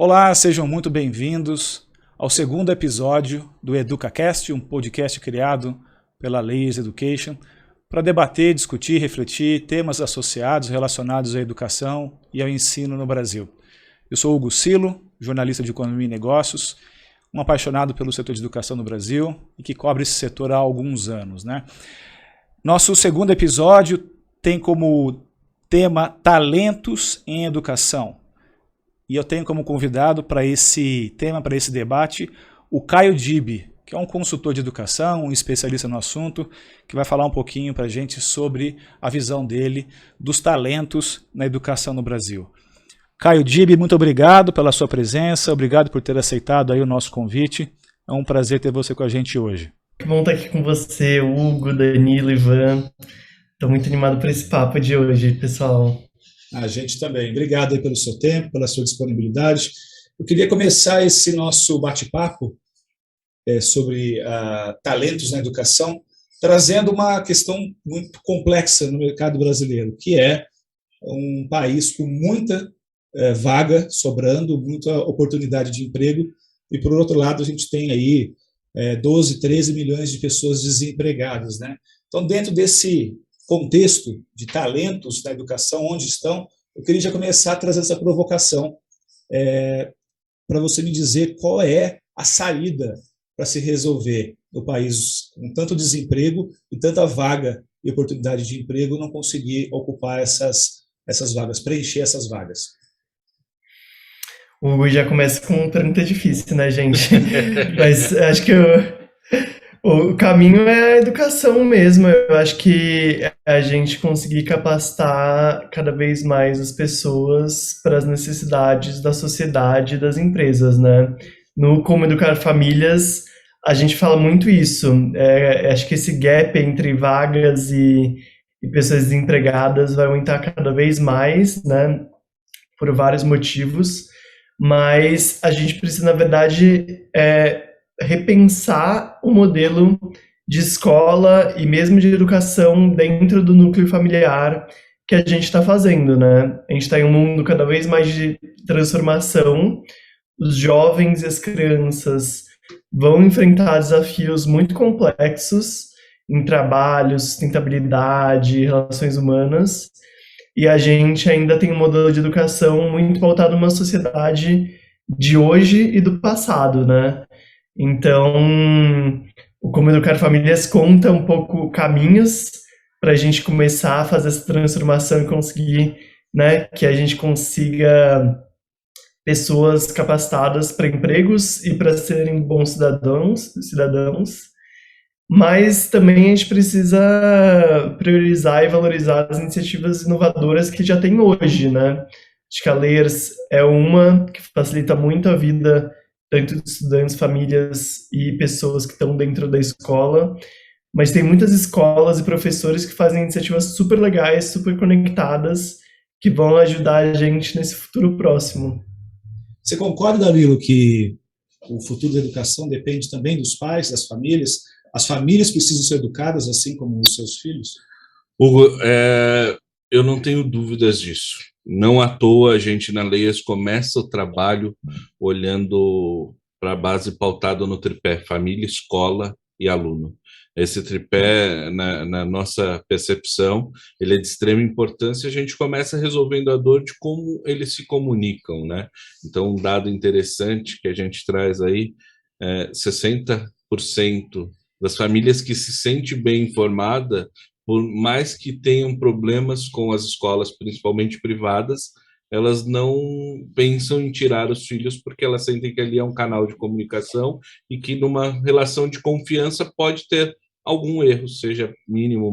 Olá, sejam muito bem-vindos ao segundo episódio do EducaCast, um podcast criado pela Layers Education para debater, discutir, refletir temas associados relacionados à educação e ao ensino no Brasil. Eu sou Hugo Silo, jornalista de Economia e Negócios, um apaixonado pelo setor de educação no Brasil e que cobre esse setor há alguns anos, né? Nosso segundo episódio tem como tema Talentos em Educação. E eu tenho como convidado para esse tema, para esse debate, o Caio Dib, que é um consultor de educação, um especialista no assunto, que vai falar um pouquinho para a gente sobre a visão dele dos talentos na educação no Brasil. Caio Dib, muito obrigado pela sua presença, obrigado por ter aceitado aí o nosso convite. É um prazer ter você com a gente hoje. Que bom estar aqui com você, Hugo, Danilo, Ivan. Estou muito animado para esse papo de hoje, pessoal. A gente também. Obrigado aí pelo seu tempo, pela sua disponibilidade. Eu queria começar esse nosso bate-papo sobre talentos na educação, trazendo uma questão muito complexa no mercado brasileiro, que é um país com muita vaga sobrando, muita oportunidade de emprego, e, por outro lado, a gente tem aí 12, 13 milhões de pessoas desempregadas, né? Então, dentro desse contexto de talentos na educação, onde estão, eu queria já começar a trazer essa provocação para você me dizer qual é a saída para se resolver no país com tanto desemprego e tanta vaga e oportunidade de emprego, não conseguir ocupar essas vagas, preencher essas vagas. O Hugo já começa com uma pergunta difícil, né, gente? Mas acho que o caminho é a educação mesmo. Eu acho que a gente conseguir capacitar cada vez mais as pessoas para as necessidades da sociedade e das empresas, né? No Como Educar Famílias, a gente fala muito isso. Acho que esse gap entre vagas e pessoas desempregadas vai aumentar cada vez mais, né? Por vários motivos. Mas a gente precisa, na verdade, repensar o modelo de escola e mesmo de educação dentro do núcleo familiar que a gente está fazendo, né? A gente está em um mundo cada vez mais de transformação. Os jovens e as crianças vão enfrentar desafios muito complexos em trabalho, sustentabilidade, relações humanas, e a gente ainda tem um modelo de educação muito pautado numa sociedade de hoje e do passado, né? Então, o Como Educar Famílias conta um pouco caminhos para a gente começar a fazer essa transformação e conseguir, né, que a gente consiga pessoas capacitadas para empregos e para serem bons cidadãos, mas também a gente precisa priorizar e valorizar as iniciativas inovadoras que já tem hoje, né? Acho que a Layers é uma que facilita muito a vida tanto de estudantes, famílias e pessoas que estão dentro da escola, mas tem muitas escolas e professores que fazem iniciativas super legais, super conectadas, que vão ajudar a gente nesse futuro próximo. Você concorda, Danilo, que o futuro da educação depende também dos pais, das famílias? As famílias precisam ser educadas assim como os seus filhos? Hugo, eu não tenho dúvidas disso. Não à toa a gente na Layers começa o trabalho olhando para a base pautada no tripé família, escola e aluno. Esse tripé, na nossa percepção, ele é de extrema importância. A gente começa resolvendo a dor de como eles se comunicam, né? Então, um dado interessante que a gente traz aí, 60% das famílias que se sente bem informada, por mais que tenham problemas com as escolas, principalmente privadas, elas não pensam em tirar os filhos porque elas sentem que ali é um canal de comunicação e que numa relação de confiança pode ter algum erro, seja mínimo,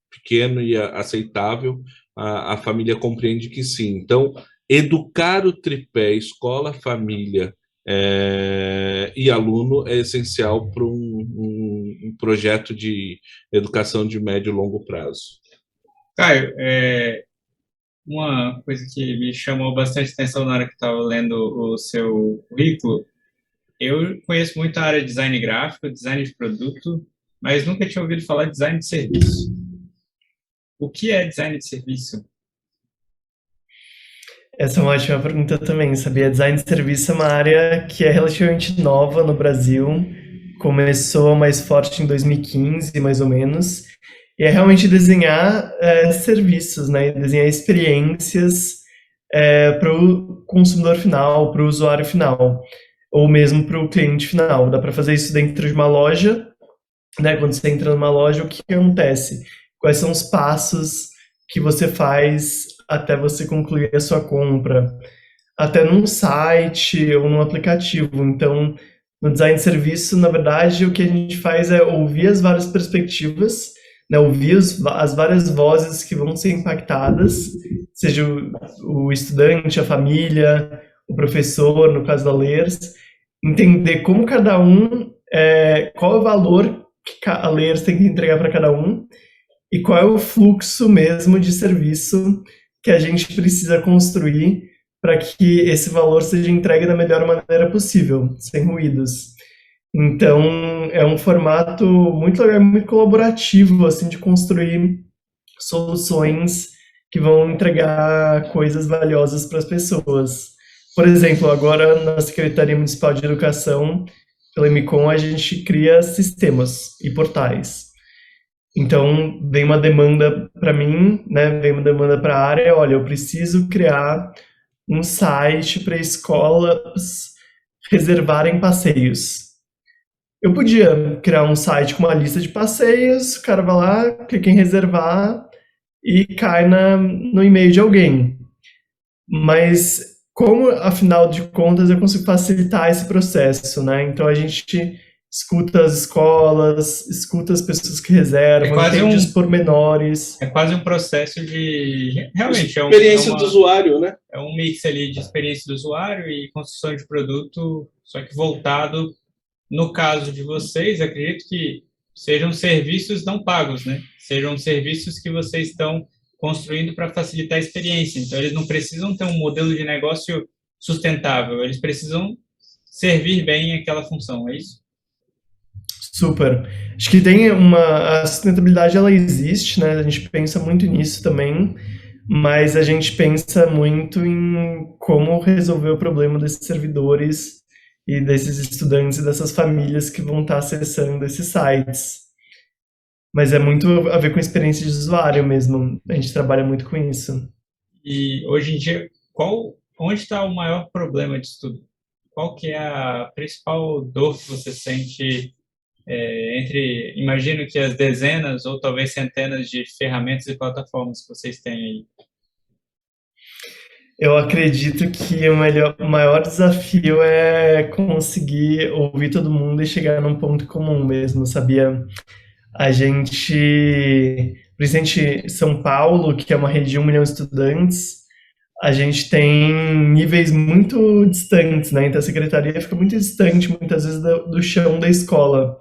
pequeno e aceitável, a família compreende que sim. Então, educar o tripé escola, família e aluno é essencial para um projeto de educação de médio e longo prazo. Caio, uma coisa que me chamou bastante atenção na hora que estava lendo o seu currículo, eu conheço muito a área de design gráfico, design de produto, mas nunca tinha ouvido falar de design de serviço. O que é design de serviço? Essa é uma ótima pergunta também, sabia? Design de serviço é uma área que é relativamente nova no Brasil. Começou mais forte em 2015, mais ou menos. E é realmente desenhar serviços, né? Desenhar experiências para o consumidor final, para o usuário final, ou mesmo para o cliente final. Dá para fazer isso dentro de uma loja, né? Quando você entra numa loja, o que acontece? Quais são os passos que você faz até você concluir a sua compra? Até num site ou num aplicativo. Então, no design de serviço, na verdade, o que a gente faz é ouvir as várias perspectivas, né? Ouvir as várias vozes que vão ser impactadas, seja o estudante, a família, o professor, no caso da Layers, entender como cada um, qual é o valor que a Layers tem que entregar para cada um e qual é o fluxo mesmo de serviço que a gente precisa construir para que esse valor seja entregue da melhor maneira possível, sem ruídos. Então, é um formato muito legal, muito colaborativo, assim, de construir soluções que vão entregar coisas valiosas para as pessoas. Por exemplo, agora na Secretaria Municipal de Educação, pela MICOM, a gente cria sistemas e portais. Então, vem uma demanda para mim, né? Vem uma demanda para a área, olha, eu preciso criar um site para escolas reservarem passeios. Eu podia criar um site com uma lista de passeios, o cara vai lá, clica em reservar e cai no e-mail de alguém. Mas como, afinal de contas, eu consigo facilitar esse processo, né? Então a gente escuta as escolas, escuta as pessoas que reservam, entende os pormenores. É quase um processo de... Realmente, experiência do usuário, né? É um mix ali de experiência do usuário e construção de produto, só que voltado, no caso de vocês, acredito que sejam serviços não pagos, né? Sejam serviços que vocês estão construindo para facilitar a experiência. Então, eles não precisam ter um modelo de negócio sustentável, eles precisam servir bem aquela função, é isso? Super. Acho que tem a sustentabilidade, ela existe, né? A gente pensa muito nisso também, mas a gente pensa muito em como resolver o problema desses servidores e desses estudantes e dessas famílias que vão estar acessando esses sites. Mas é muito a ver com a experiência de usuário mesmo. A gente trabalha muito com isso. E hoje em dia, onde está o maior problema disso tudo? Qual que é a principal dor que você sente imagino que as dezenas ou talvez centenas de ferramentas e plataformas que vocês têm aí? Eu acredito que o maior desafio é conseguir ouvir todo mundo e chegar num ponto comum mesmo, sabia? A gente, principalmente em São Paulo, que é uma região de 1 milhão de estudantes, a gente tem níveis muito distantes, né? Então a secretaria fica muito distante, muitas vezes, do chão da escola,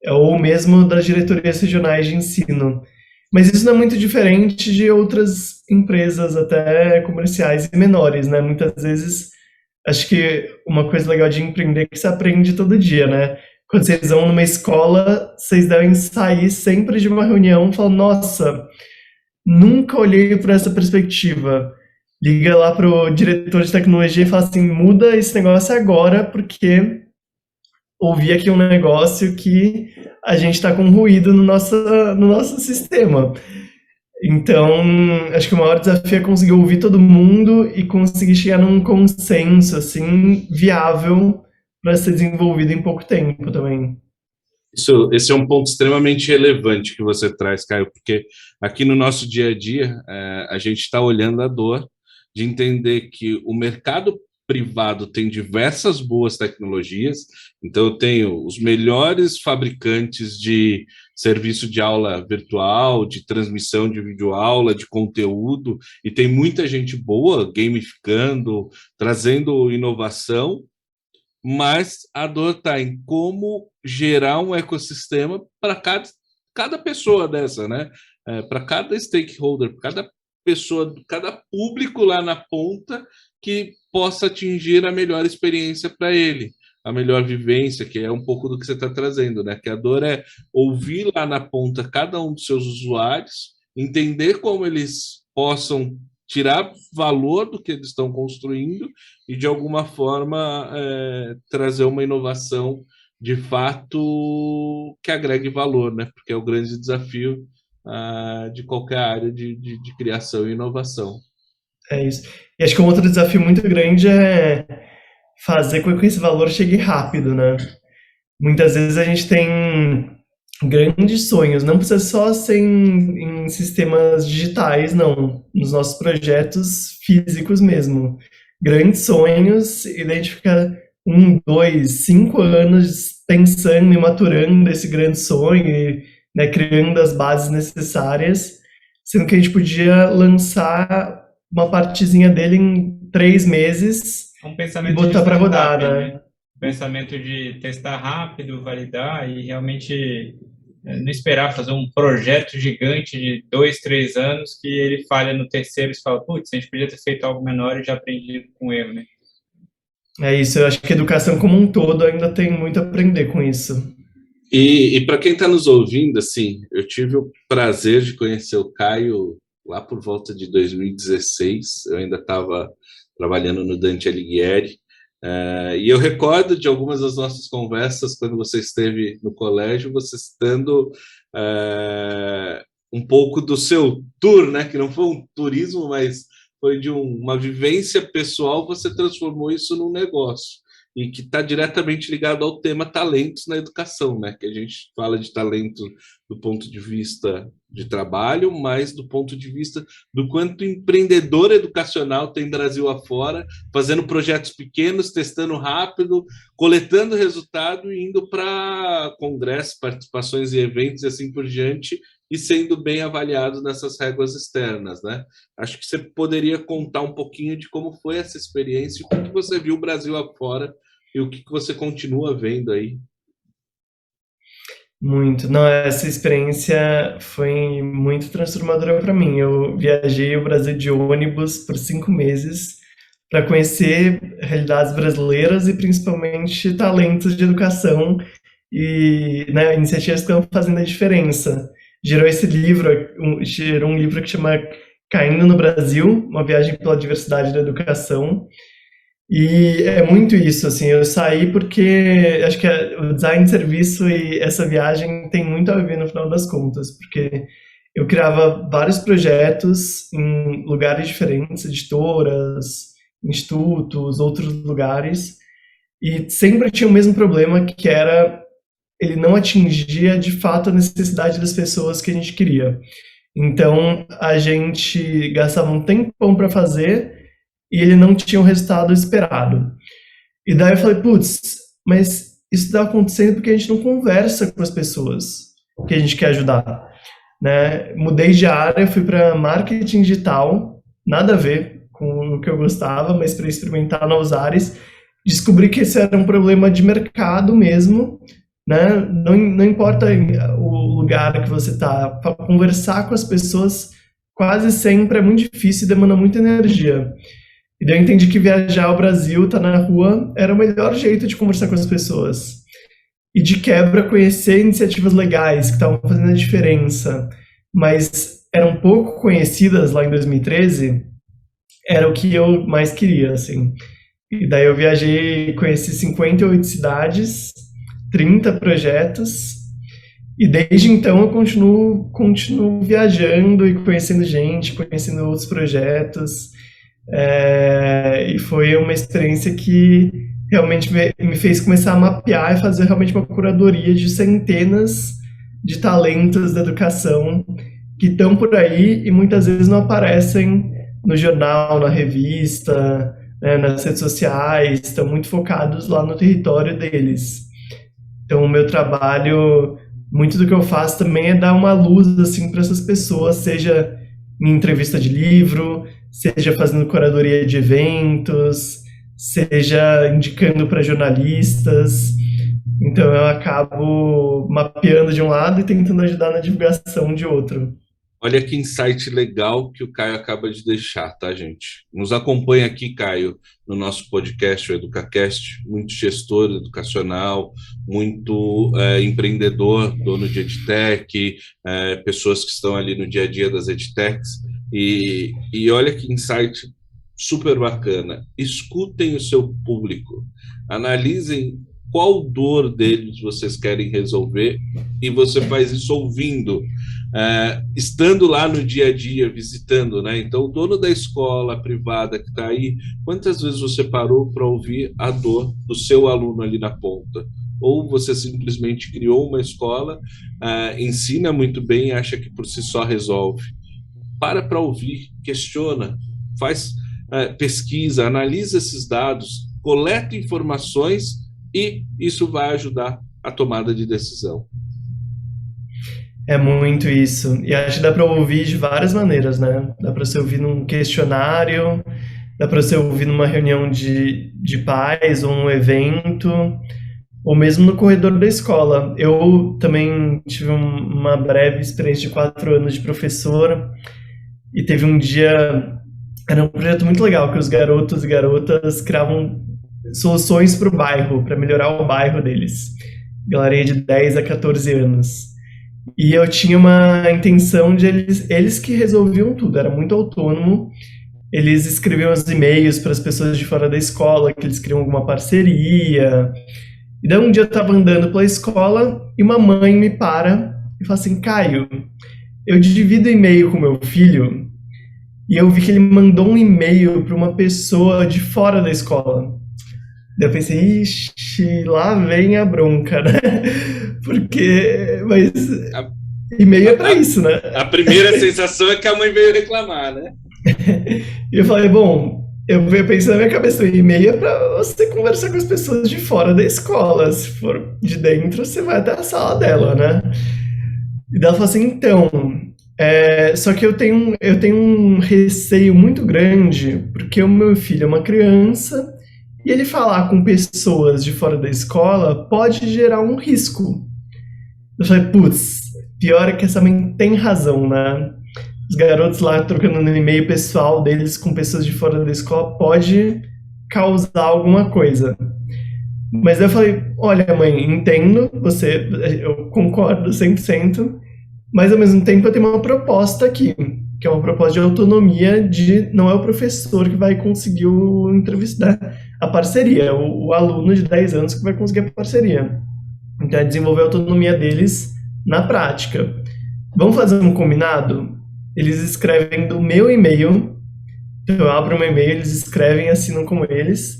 ou mesmo das diretorias regionais de ensino. Mas isso não é muito diferente de outras empresas, até comerciais e menores, né? Muitas vezes, acho que uma coisa legal de empreender é que você aprende todo dia, né? Quando vocês vão numa escola, vocês devem sair sempre de uma reunião falando, nossa, nunca olhei por essa perspectiva. Liga lá pro diretor de tecnologia e fala assim, muda esse negócio agora, porque ouvi aqui um negócio que a gente está com ruído no nosso sistema. Então, acho que o maior desafio é conseguir ouvir todo mundo e conseguir chegar num consenso, assim, viável para ser desenvolvido em pouco tempo também. Esse é um ponto extremamente relevante que você traz, Caio, porque aqui no nosso dia a dia, a gente está olhando a dor de entender que o mercado privado tem diversas boas tecnologias, então eu tenho os melhores fabricantes de serviço de aula virtual, de transmissão de videoaula, de conteúdo, e tem muita gente boa gamificando, trazendo inovação, mas a dor está em como gerar um ecossistema para cada pessoa dessa, né? Para cada stakeholder, para cada pessoa, cada público lá na ponta que possa atingir a melhor experiência para ele, a melhor vivência, que é um pouco do que você está trazendo, né? Que a dor é ouvir lá na ponta cada um dos seus usuários, entender como eles possam tirar valor do que eles estão construindo e, de alguma forma, trazer uma inovação de fato que agregue valor, né? Porque é o grande desafio de qualquer área de criação e inovação. É isso. E acho que um outro desafio muito grande é fazer com que esse valor chegue rápido, né? Muitas vezes a gente tem grandes sonhos, não precisa só ser em sistemas digitais, não. Nos nossos projetos físicos mesmo. Grandes sonhos, e daí a gente fica 1, 2, 5 anos pensando e maturando esse grande sonho, e, né, criando as bases necessárias, sendo que a gente podia lançar uma partezinha dele em 3 meses Um pensamento e botar de para rodar, startup, né? Pensamento de testar rápido, validar e realmente não esperar fazer um projeto gigante de 2, 3 anos que ele falha no terceiro e você fala, putz, a gente podia ter feito algo menor e já aprendido com erro, né? É isso, eu acho que a educação como um todo ainda tem muito a aprender com isso. E para quem está nos ouvindo, assim, eu tive o prazer de conhecer o Caio lá por volta de 2016. Eu ainda estava trabalhando no Dante Alighieri. E eu recordo de algumas das nossas conversas quando você esteve no colégio, você citando um pouco do seu tour, né? Que não foi um turismo, mas foi de uma vivência pessoal, você transformou isso num negócio. E que está diretamente ligado ao tema talentos na educação, né? Que a gente fala de talento do ponto de vista de trabalho, mas do ponto de vista do quanto empreendedor educacional tem Brasil afora, fazendo projetos pequenos, testando rápido, coletando resultado e indo para congressos, participações e eventos e assim por diante, e sendo bem avaliado nessas réguas externas, né? Acho que você poderia contar um pouquinho de como foi essa experiência, o que você viu o Brasil afora e o que você continua vendo aí. Muito. Não, essa experiência foi muito transformadora para mim. Eu viajei o Brasil de ônibus por 5 meses para conhecer realidades brasileiras e principalmente talentos de educação e, né, iniciativas que estão fazendo a diferença. Gerou esse livro, gerou um livro que chama Caindo no Brasil, uma viagem pela diversidade da educação. E é muito isso, assim, eu saí porque acho que o design de serviço e essa viagem tem muito a ver no final das contas, porque eu criava vários projetos em lugares diferentes, editoras, institutos, outros lugares, e sempre tinha o mesmo problema, que era ele não atingia de fato a necessidade das pessoas que a gente queria. Então a gente gastava um tempão para fazer e ele não tinha o resultado esperado. E daí eu falei, putz, mas isso está acontecendo porque a gente não conversa com as pessoas que a gente quer ajudar, né? Mudei de área, fui para marketing digital, nada a ver com o que eu gostava, mas para experimentar novos áreas, descobri que esse era um problema de mercado mesmo, né? Não importa o lugar que você está, para conversar com as pessoas quase sempre é muito difícil e demanda muita energia. E daí eu entendi que viajar ao Brasil, estar na rua, era o melhor jeito de conversar com as pessoas. E de quebra, conhecer iniciativas legais que estavam fazendo a diferença, mas eram pouco conhecidas lá em 2013, era o que eu mais queria, assim. E daí eu viajei, conheci 58 cidades, 30 projetos, e desde então eu continuo viajando e conhecendo gente, conhecendo outros projetos. E foi uma experiência que realmente me fez começar a mapear e fazer realmente uma curadoria de centenas de talentos da educação que estão por aí e muitas vezes não aparecem no jornal, na revista, né, nas redes sociais, estão muito focados lá no território deles. Então o meu trabalho, muito do que eu faço também é dar uma luz assim para essas pessoas, seja em entrevista de livro, seja fazendo curadoria de eventos, seja indicando para jornalistas. Então eu acabo mapeando de um lado e tentando ajudar na divulgação de outro. Olha que insight legal que o Caio acaba de deixar, tá, gente? Nos acompanha aqui, Caio, no nosso podcast, o EducaCast, muito gestor educacional, muito empreendedor, dono de edtech, pessoas que estão ali no dia a dia das edtechs. E olha que insight super bacana. Escutem o seu público, analisem qual dor deles vocês querem resolver, e você faz isso ouvindo, estando lá no dia a dia, visitando, né? Então, o dono da escola privada que está aí, quantas vezes você parou para ouvir a dor do seu aluno ali na ponta? Ou você simplesmente criou uma escola, ensina muito bem e acha que por si só resolve? Para ouvir, questiona, faz pesquisa, analisa esses dados, coleta informações, e isso vai ajudar a tomada de decisão. É muito isso. E acho que dá para ouvir de várias maneiras, né? Dá para você ouvir num questionário, dá para você ouvir numa reunião de pais ou num evento, ou mesmo no corredor da escola. Eu também tive uma breve experiência de 4 anos de professor, e teve um dia, era um projeto muito legal, que os garotos e garotas criavam soluções para o bairro, para melhorar o bairro deles. Galerinha de 10 a 14 anos. E eu tinha uma intenção de eles que resolviam tudo, era muito autônomo. Eles escreviam os e-mails para as pessoas de fora da escola, que eles queriam alguma parceria. E daí um dia eu estava andando pela escola e uma mãe me para e fala assim: Caio, eu divido e-mail com meu filho e eu vi que ele mandou um e-mail para uma pessoa de fora da escola. Daí eu pensei, ixi, lá vem a bronca, né? Porque, mas e-mail é pra isso, né? A primeira sensação é que a mãe veio reclamar, né? E eu falei, bom, eu pensei na minha cabeça, o e-mail é pra você conversar com as pessoas de fora da escola. Se for de dentro, você vai até a sala dela, né? E daí ela falou assim, então, só que eu tenho um receio muito grande, porque o meu filho é uma criança, e ele falar com pessoas de fora da escola pode gerar um risco. Eu falei, putz, pior é que essa mãe tem razão, né? Os garotos lá trocando no e-mail pessoal deles com pessoas de fora da escola pode causar alguma coisa. Mas eu falei, olha mãe, entendo, eu concordo 100%, mas ao mesmo tempo eu tenho uma proposta aqui, que é uma proposta de autonomia, não é o professor que vai conseguir a parceria, é o aluno de 10 anos que vai conseguir a parceria. Então é desenvolver a autonomia deles na prática. Vamos fazer um combinado? Eles escrevem do meu e-mail, então eu abro meu e-mail, eles escrevem e assinam como eles,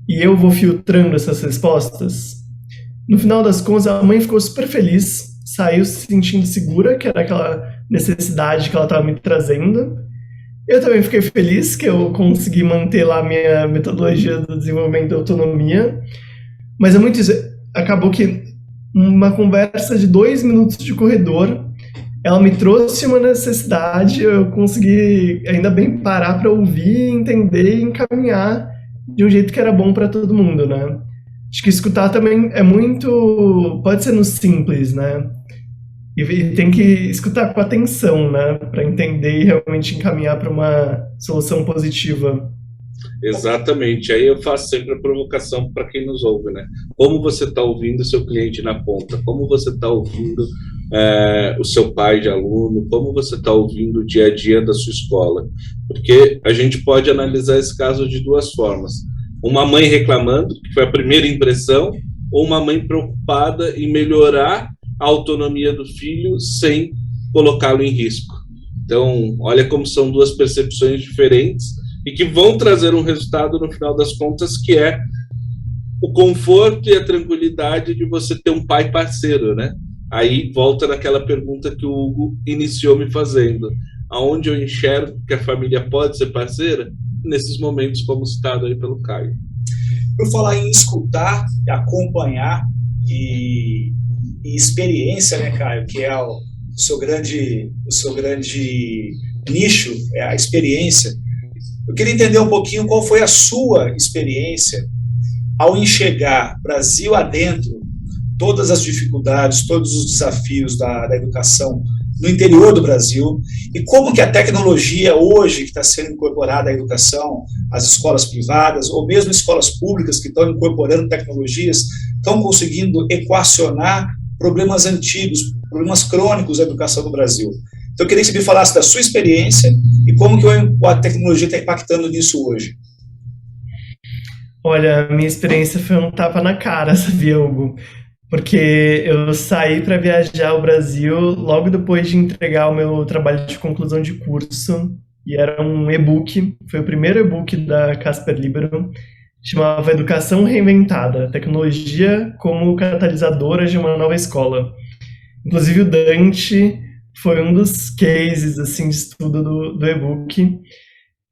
e eu vou filtrando essas respostas. No final das contas, a mãe ficou super feliz, saiu se sentindo segura, que era aquela necessidade que ela estava me trazendo. Eu também fiquei feliz que eu consegui manter lá a minha metodologia do desenvolvimento da autonomia, mas é muito isso. Acabou que uma conversa de 2 minutos de corredor, ela me trouxe uma necessidade, eu consegui ainda bem parar para ouvir, entender e encaminhar de um jeito que era bom para todo mundo, né? Acho que escutar também é muito... pode ser no simples, né? E tem que escutar com atenção, né? Para entender e realmente encaminhar para uma solução positiva. Exatamente. Aí eu faço sempre a provocação para quem nos ouve, né? Como você está ouvindo o seu cliente na ponta? Como você está ouvindo o seu pai de aluno? Como você está ouvindo o dia a dia da sua escola? Porque a gente pode analisar esse caso de 2 formas. Uma mãe reclamando, que foi a primeira impressão, ou uma mãe preocupada em melhorar a autonomia do filho sem colocá-lo em risco. Então, olha como são 2 percepções diferentes e que vão trazer um resultado no final das contas, que é o conforto e a tranquilidade de você ter um pai parceiro, né? Aí volta naquela pergunta que o Hugo iniciou me fazendo. Aonde eu enxergo que a família pode ser parceira? Nesses momentos como citado aí pelo Caio. Por falar em escutar, acompanhar e experiência, né, Caio, que é o seu grande nicho, é a experiência. Eu queria entender um pouquinho qual foi a sua experiência ao enxergar Brasil adentro, todas as dificuldades, todos os desafios da educação no interior do Brasil, e como que a tecnologia hoje, que está sendo incorporada à educação, as escolas privadas, ou mesmo escolas públicas que estão incorporando tecnologias, estão conseguindo equacionar problemas antigos, problemas crônicos da educação no Brasil. Então, eu queria que você me falasse da sua experiência e como que a tecnologia está impactando nisso hoje. Olha, a minha experiência foi um tapa na cara, sabia, Hugo? Porque eu saí para viajar ao Brasil logo depois de entregar o meu trabalho de conclusão de curso, e era um e-book, foi o primeiro e-book da Casper Libero, chamava Educação Reinventada, Tecnologia como Catalisadora de uma Nova Escola. Inclusive o Dante foi um dos cases assim, de estudo do e-book.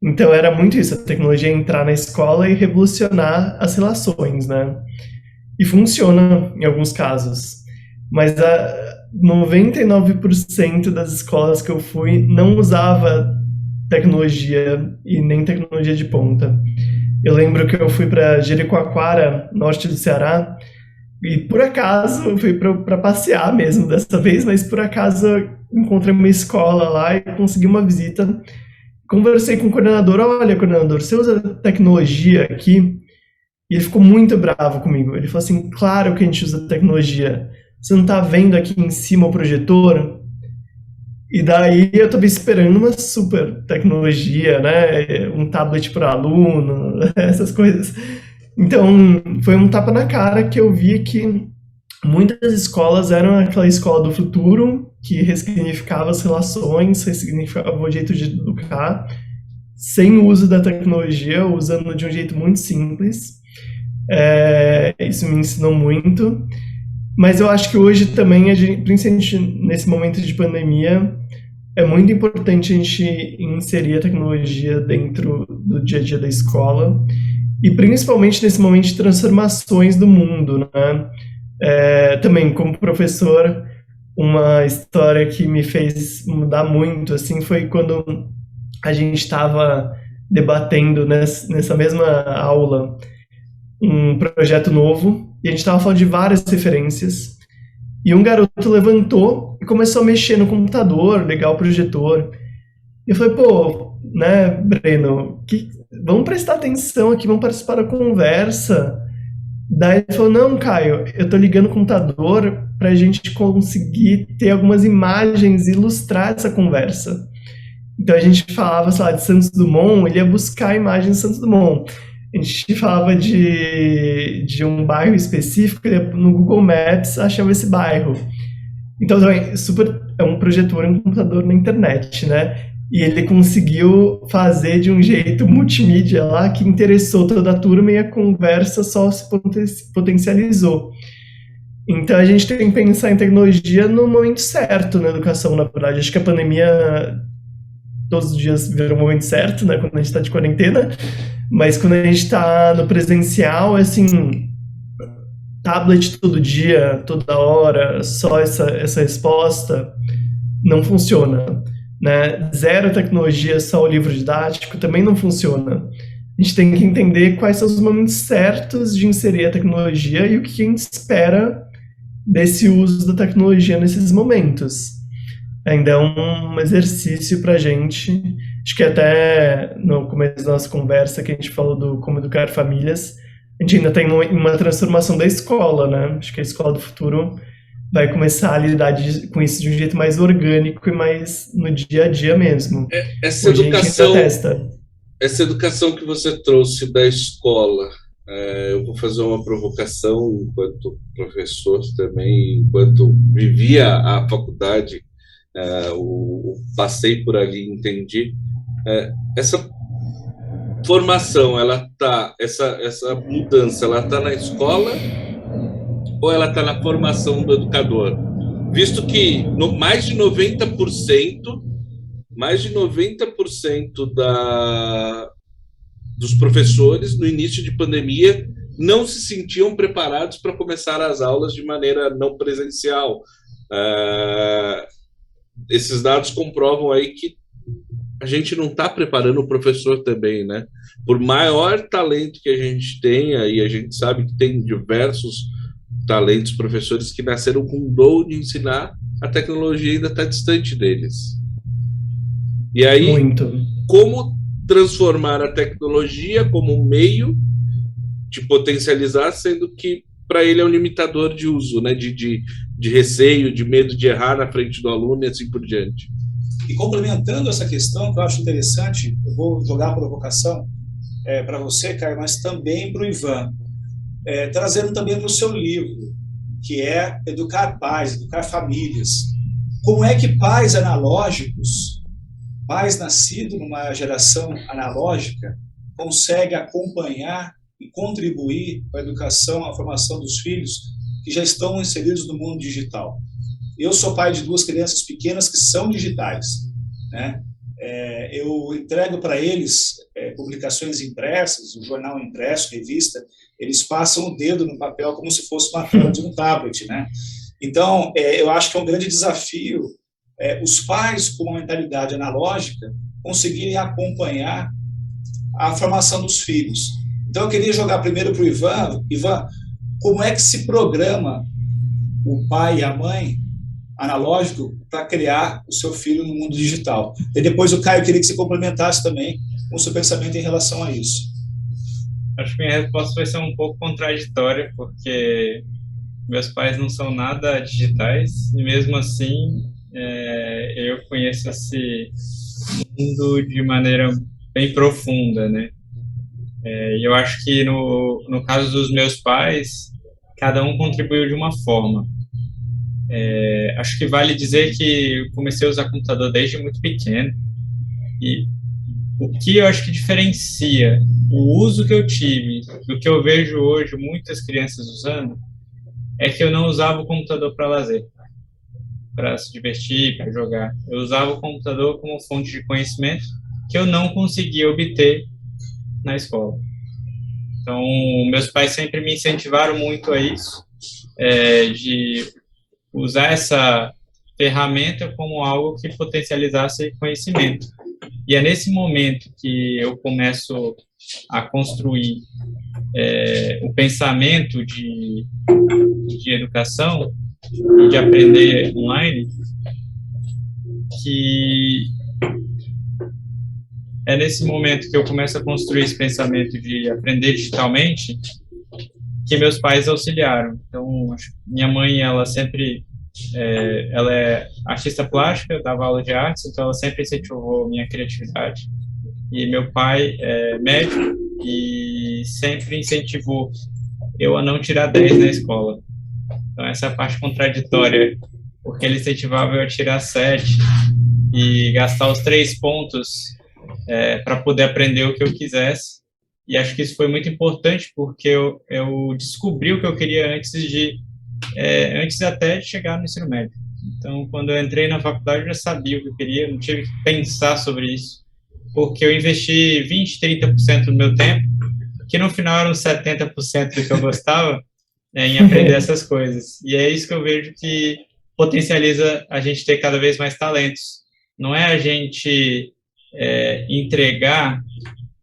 Então era muito isso, a tecnologia entrar na escola e revolucionar as relações, né? E funciona em alguns casos. Mas 99% das escolas que eu fui não usava tecnologia e nem tecnologia de ponta. Eu lembro que eu fui para Jericoacoara, norte do Ceará, e por acaso eu fui para passear mesmo dessa vez, mas por acaso eu encontrei uma escola lá e consegui uma visita. Conversei com o coordenador, olha, coordenador, você usa tecnologia aqui? E ele ficou muito bravo comigo. Ele falou assim, claro que a gente usa tecnologia. Você não está vendo aqui em cima o projetor? E daí eu estava esperando uma super tecnologia, né? Um tablet para aluno, essas coisas. Então, foi um tapa na cara que eu vi que muitas escolas eram aquela escola do futuro, que ressignificava as relações, ressignificava o jeito de educar, sem o uso da tecnologia, usando de um jeito muito simples. Isso me ensinou muito. Mas eu acho que hoje também, principalmente nesse momento de pandemia, é muito importante a gente inserir a tecnologia dentro do dia a dia da escola, e principalmente nesse momento de transformações do mundo, né? Também, como professor, uma história que me fez mudar muito, assim, foi quando a gente estava debatendo nessa mesma aula um projeto novo, e a gente estava falando de várias referências, e um garoto levantou e começou a mexer no computador, ligar o projetor. E eu falei, pô, né, Breno, vamos prestar atenção aqui, vamos participar da conversa. Daí ele falou, não, Caio, eu tô ligando o computador pra gente conseguir ter algumas imagens e ilustrar essa conversa. Então a gente falava, sei lá, de Santos Dumont, ele ia buscar imagens de Santos Dumont. A gente falava de um bairro específico, no Google Maps achava esse bairro. Então, também, é um projetor, um computador na internet, né? E ele conseguiu fazer de um jeito multimídia lá, que interessou toda a turma, e a conversa só se potencializou. Então, a gente tem que pensar em tecnologia no momento certo na educação, na verdade. Acho que a pandemia, todos os dias virou o momento certo, né? Quando a gente está de quarentena. Mas quando a gente está no presencial, assim, tablet todo dia, toda hora, só essa resposta, não funciona, né? Zero tecnologia, só o livro didático, também não funciona. A gente tem que entender quais são os momentos certos de inserir a tecnologia e o que a gente espera desse uso da tecnologia nesses momentos. Ainda é um exercício para a gente. Acho que até no começo da nossa conversa, que a gente falou do como educar famílias, a gente ainda tem uma transformação da escola, né? Acho que a escola do futuro vai começar a lidar com isso de um jeito mais orgânico e mais no dia a dia mesmo. Essa educação que você trouxe da escola, eu vou fazer uma provocação enquanto professor também, enquanto vivia a faculdade, passei por ali e entendi. Essa formação, essa mudança, ela está na escola ou ela está na formação do educador? Visto que mais de 90% dos professores, no início de pandemia, não se sentiam preparados para começar as aulas de maneira não presencial. Esses dados comprovam aí que a gente não está preparando o professor também, né? Por maior talento que a gente tenha, e a gente sabe que tem diversos talentos, professores que nasceram com o dom de ensinar, a tecnologia ainda está distante deles. E aí, como transformar a tecnologia como um meio de potencializar, sendo que para ele é um limitador de uso, né? De receio, de medo de errar na frente do aluno e assim por diante. E complementando essa questão, que eu acho interessante, eu vou jogar a provocação para você, Caio, mas também para o Ivan, trazendo também para o seu livro, que é Educar Pais, Educar Famílias. Como é que pais analógicos, pais nascidos numa geração analógica, conseguem acompanhar e contribuir com a educação, a formação dos filhos que já estão inseridos no mundo digital? Eu sou pai de 2 crianças pequenas que são digitais, né? Eu entrego para eles publicações impressas, um jornal impresso, revista, eles passam o dedo no papel como se fosse uma tela de um tablet, né? Então, eu acho que é um grande desafio os pais com uma mentalidade analógica conseguirem acompanhar a formação dos filhos. Então, eu queria jogar primeiro para o Ivan. Ivan, como é que se programa o pai e a mãe analógico para criar o seu filho no mundo digital? E depois o Caio queria que você complementasse também com o seu pensamento em relação a isso. Acho que minha resposta vai ser um pouco contraditória, porque meus pais não são nada digitais, e mesmo assim eu conheço esse mundo de maneira bem profunda, né? E eu acho que no caso dos meus pais, cada um contribuiu de uma forma. Acho que vale dizer que eu comecei a usar computador desde muito pequeno, e o que eu acho que diferencia o uso que eu tive do que eu vejo hoje muitas crianças usando é que eu não usava o computador para lazer, para se divertir, para jogar. Eu usava o computador como fonte de conhecimento que eu não conseguia obter na escola. Então, meus pais sempre me incentivaram muito a isso, de usar essa ferramenta como algo que potencializasse conhecimento. E é nesse momento que eu começo a construir o pensamento de educação e de aprender online, que é nesse momento que eu começo a construir esse pensamento de aprender digitalmente, que meus pais auxiliaram. Então, minha mãe, ela sempre, ela é artista plástica, dava aula de artes, então ela sempre incentivou minha criatividade. E meu pai é médico e sempre incentivou eu a não tirar 10 na escola. Então, essa é a parte contraditória, porque ele incentivava eu a tirar 7 e gastar os 3 pontos para poder aprender o que eu quisesse. E acho que isso foi muito importante, porque eu descobri o que eu queria antes até de chegar no ensino médio. Então, quando eu entrei na faculdade, eu já sabia o que eu queria, não tive que pensar sobre isso, porque eu investi 20%, 30% do meu tempo, que no final eram 70% do que eu gostava, em aprender essas coisas. E é isso que eu vejo que potencializa a gente ter cada vez mais talentos. Não é a gente entregar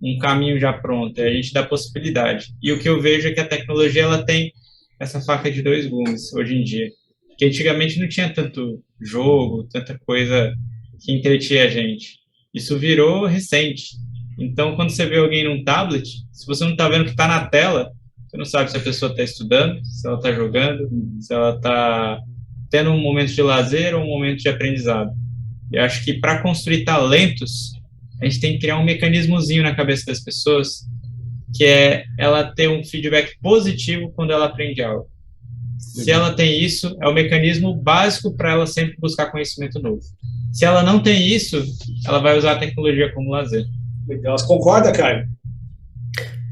um caminho já pronto, é a gente dar possibilidade. E o que eu vejo é que a tecnologia ela tem essa faca de 2 gumes hoje em dia, que antigamente não tinha tanto jogo, tanta coisa que entretinha a gente. Isso virou recente. Então, quando você vê alguém num tablet, se você não está vendo o que está na tela, você não sabe se a pessoa está estudando, se ela está jogando, se ela está tendo um momento de lazer ou um momento de aprendizado. Eu acho que para construir talentos, a gente tem que criar um mecanismozinho na cabeça das pessoas, que é ela ter um feedback positivo quando ela aprende algo. Se ela tem isso, é o mecanismo básico para ela sempre buscar conhecimento novo. Se ela não tem isso, ela vai usar a tecnologia como lazer. Legal. Você concorda, Caio?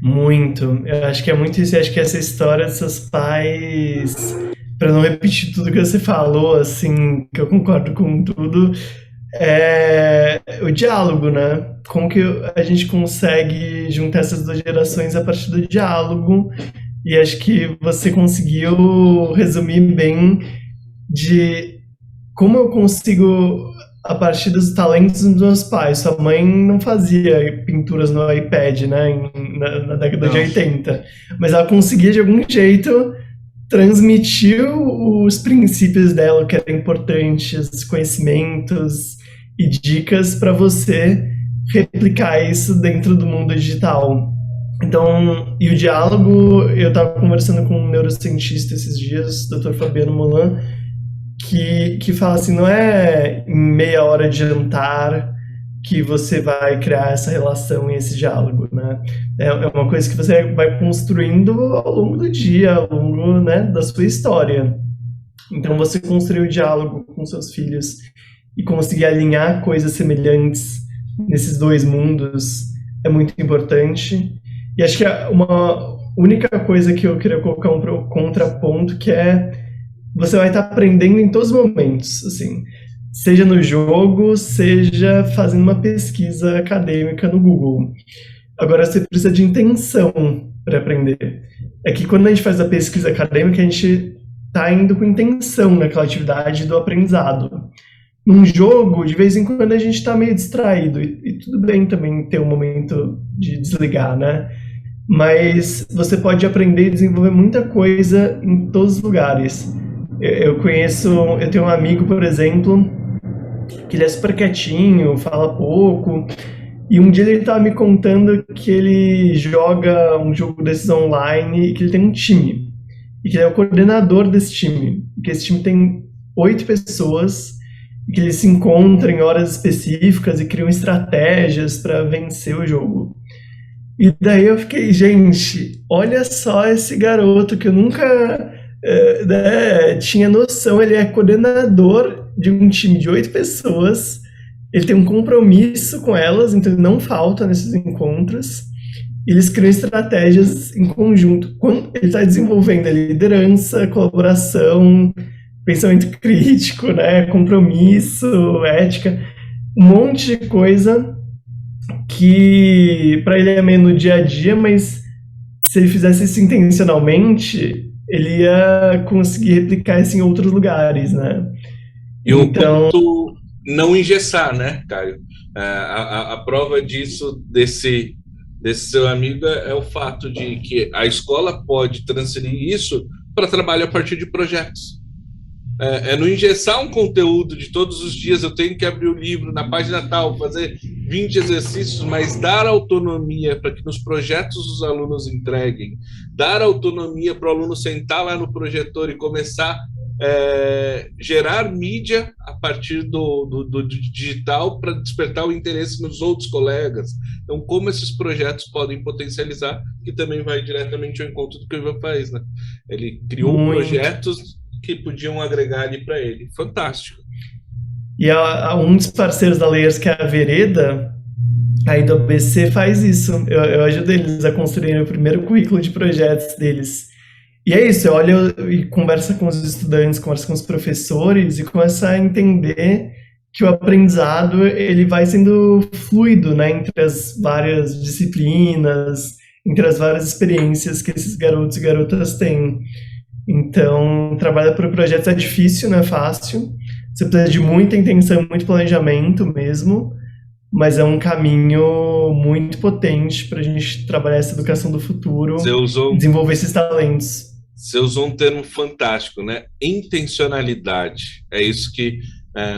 Muito. Eu acho que é muito isso. Eu acho que essa história dos seus pais, para não repetir tudo que você falou, assim, que eu concordo com tudo, é o diálogo, né? Como que a gente consegue juntar essas 2 gerações a partir do diálogo? E acho que você conseguiu resumir bem de como eu consigo, a partir dos talentos dos meus pais. Sua mãe não fazia pinturas no iPad, né, na década de 80, mas ela conseguia de algum jeito transmitir os princípios dela, que eram importantes, conhecimentos e dicas para você replicar isso dentro do mundo digital. Então, e o diálogo, eu estava conversando com um neurocientista esses dias, Dr. Fabiano Molan, que fala assim, não é em meia hora de jantar que você vai criar essa relação e esse diálogo, né? É uma coisa que você vai construindo ao longo do dia, ao longo, né, da sua história. Então, você construir o diálogo com seus filhos e conseguir alinhar coisas semelhantes nesses dois mundos é muito importante. E acho que uma única coisa que eu queria colocar um contraponto, que é você vai estar aprendendo em todos os momentos, assim, seja no jogo, seja fazendo uma pesquisa acadêmica no Google. Agora, você precisa de intenção para aprender. É que quando a gente faz a pesquisa acadêmica, a gente está indo com intenção naquela atividade do aprendizado. Num jogo, de vez em quando a gente está meio distraído, e tudo bem também ter um momento de desligar, né? Mas você pode aprender e desenvolver muita coisa em todos os lugares. Eu tenho um amigo, por exemplo, que ele é super quietinho, fala pouco, e um dia ele estava me contando que ele joga um jogo desses online e que ele tem um time, e que ele é o coordenador desse time, e que esse time tem 8 pessoas, e que eles se encontram em horas específicas e criam estratégias para vencer o jogo. E daí eu fiquei, gente, olha só esse garoto que eu nunca tinha noção, ele é coordenador de um time de 8 pessoas, ele tem um compromisso com elas, então ele não falta nesses encontros, eles criam estratégias em conjunto. Quando ele está desenvolvendo a liderança, colaboração, pensamento crítico, né, compromisso, ética, um monte de coisa que para ele é meio no dia a dia, mas se ele fizesse isso intencionalmente, ele ia conseguir replicar isso em outros lugares, né? E então, o ponto não engessar, né, Caio? A prova disso, desse seu amigo, é o fato de que a escola pode transferir isso para trabalho a partir de projetos. Não engessar um conteúdo de todos os dias, eu tenho que abrir o livro na página tal, fazer 20 exercícios, mas dar autonomia para que nos projetos os alunos entreguem, dar autonomia para o aluno sentar lá no projetor e começar a gerar mídia a partir do digital para despertar o interesse nos outros colegas. Então, como esses projetos podem potencializar, que também vai diretamente ao encontro do que o Ivan faz, né? Ele criou projetos que podiam agregar ali para ele. Fantástico. E um dos parceiros da Layers, que é a Vereda, aí do ABC, faz isso. Eu ajudo eles a construir o primeiro currículo de projetos deles. E é isso, eu olho e converso com os estudantes, converso com os professores e começo a entender que o aprendizado ele vai sendo fluido, né, entre as várias disciplinas, entre as várias experiências que esses garotos e garotas têm. Então, trabalhar por projetos é difícil, não é fácil. Você precisa de muita intenção, muito planejamento mesmo, mas é um caminho muito potente para a gente trabalhar essa educação do futuro, desenvolver esses talentos. Você usou um termo fantástico, né? Intencionalidade. É isso que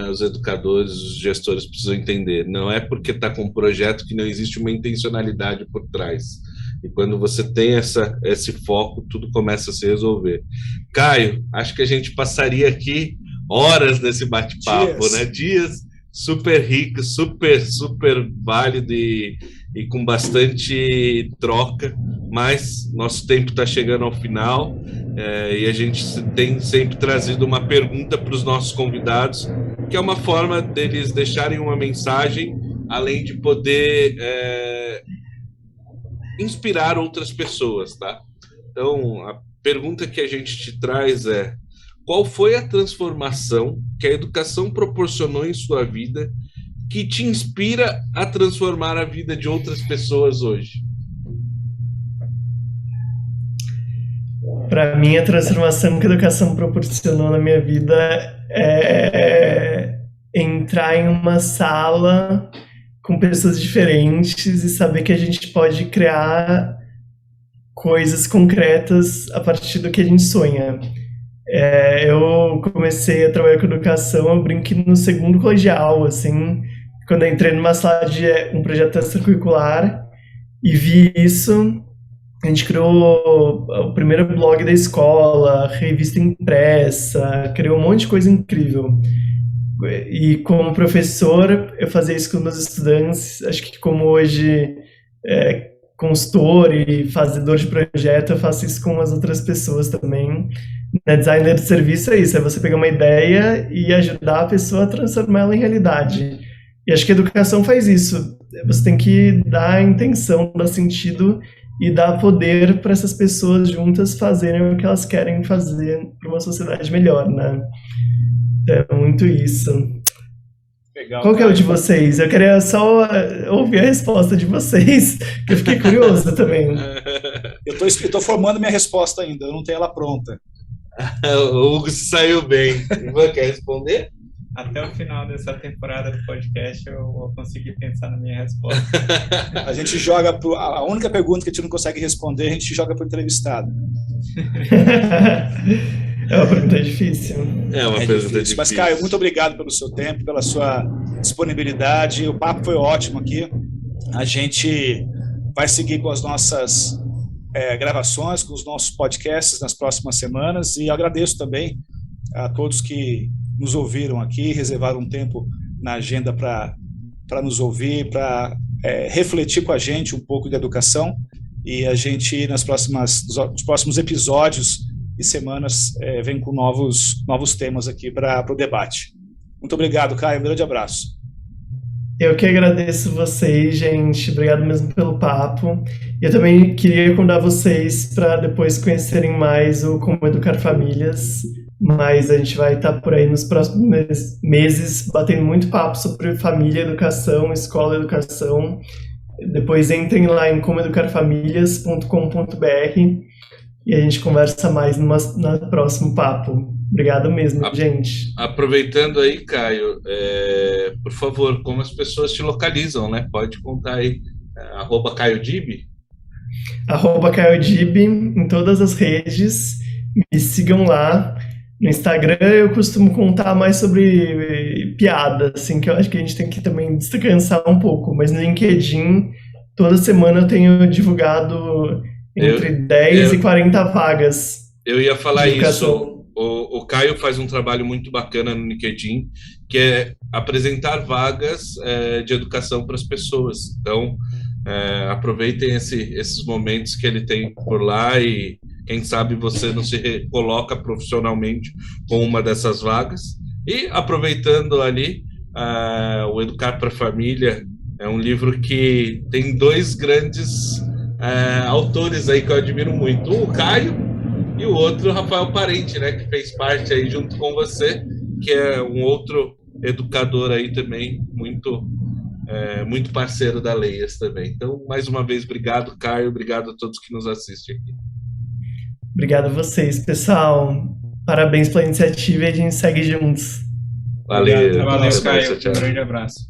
os educadores, os gestores precisam entender. Não é porque está com um projeto que não existe uma intencionalidade por trás. E quando você tem esse foco, tudo começa a se resolver. Caio, acho que a gente passaria aqui horas nesse bate-papo, né? Dias super ricos, super válido e com bastante troca, mas nosso tempo está chegando ao final e a gente tem sempre trazido uma pergunta para os nossos convidados, que é uma forma deles deixarem uma mensagem, além de poder inspirar outras pessoas, tá? Então, a pergunta que a gente te traz é: qual foi a transformação que a educação proporcionou em sua vida que te inspira a transformar a vida de outras pessoas hoje? Para mim, a transformação que a educação proporcionou na minha vida é entrar em uma sala com pessoas diferentes e saber que a gente pode criar coisas concretas a partir do que a gente sonha. Eu comecei a trabalhar com educação, eu brinquei no segundo colegial, assim, quando eu entrei numa sala de um projeto extracurricular e vi isso, A gente criou o primeiro blog da escola, revista impressa, criou um monte de coisa incrível. E como professor, eu fazia isso com meus estudantes. Acho que como hoje consultor e fazedor de projeto, eu faço isso com as outras pessoas também. Designer de serviço é isso, é você pegar uma ideia e ajudar a pessoa a transformar ela em realidade. E acho que a educação faz isso. Você tem que dar a intenção, dar sentido e dar poder para essas pessoas juntas fazerem o que elas querem fazer para uma sociedade melhor, né? É muito isso. Legal. Qual que é o de vocês? Eu queria só ouvir a resposta de vocês, que eu fiquei curioso também. Eu estou formando minha resposta ainda, eu não tenho ela pronta. O Hugo se saiu bem. Ivan, quer responder? Até o final dessa temporada do podcast eu vou conseguir pensar na minha resposta. A gente joga pro... A única pergunta que a gente não consegue responder, a gente joga para o entrevistado. É uma pergunta difícil. É uma pergunta difícil. Mas, Caio, muito obrigado pelo seu tempo, pela sua disponibilidade. O papo foi ótimo aqui. A gente vai seguir com as nossas gravações, com os nossos podcasts nas próximas semanas. E agradeço também a todos que nos ouviram aqui, reservaram um tempo na agenda para nos ouvir, para refletir com a gente um pouco de educação. E a gente, nos próximos episódios e semanas, vem com novos temas aqui para o debate. Muito obrigado, Caio. Um grande abraço. Eu que agradeço vocês, gente. Obrigado mesmo pelo papo. E eu também queria convidar vocês para depois conhecerem mais o Como Educar Famílias. Mas a gente vai estar por aí nos próximos meses batendo muito papo sobre família, educação, escola, educação. Depois entrem lá em comoeducarfamilias.com.br e a gente conversa mais no próximo papo. Obrigado mesmo, gente. Aproveitando aí, Caio, por favor, como as pessoas te localizam, né? Pode contar aí, @CaioDib? @CaioDib em todas as redes. Me sigam lá. No Instagram eu costumo contar mais sobre piada, assim, que eu acho que a gente tem que também descansar um pouco. Mas no LinkedIn, toda semana eu tenho divulgado entre 10 e 40 vagas. Eu ia falar isso. O Caio faz um trabalho muito bacana no LinkedIn, que é apresentar vagas de educação para as pessoas. Então, aproveitem esses momentos que ele tem por lá e quem sabe você não se coloca profissionalmente com uma dessas vagas. E aproveitando ali, o Educar para a Família é um livro que tem dois grandes autores aí que eu admiro muito. Um, o Caio, e o outro, o Rafael Parente, né, que fez parte aí junto com você, que é um outro educador aí também, muito parceiro da Leias também. Então, mais uma vez, obrigado, Caio, obrigado a todos que nos assistem aqui. Obrigado a vocês, pessoal. Parabéns pela iniciativa e a gente segue juntos. Valeu. Valeu, Caio. Um grande abraço.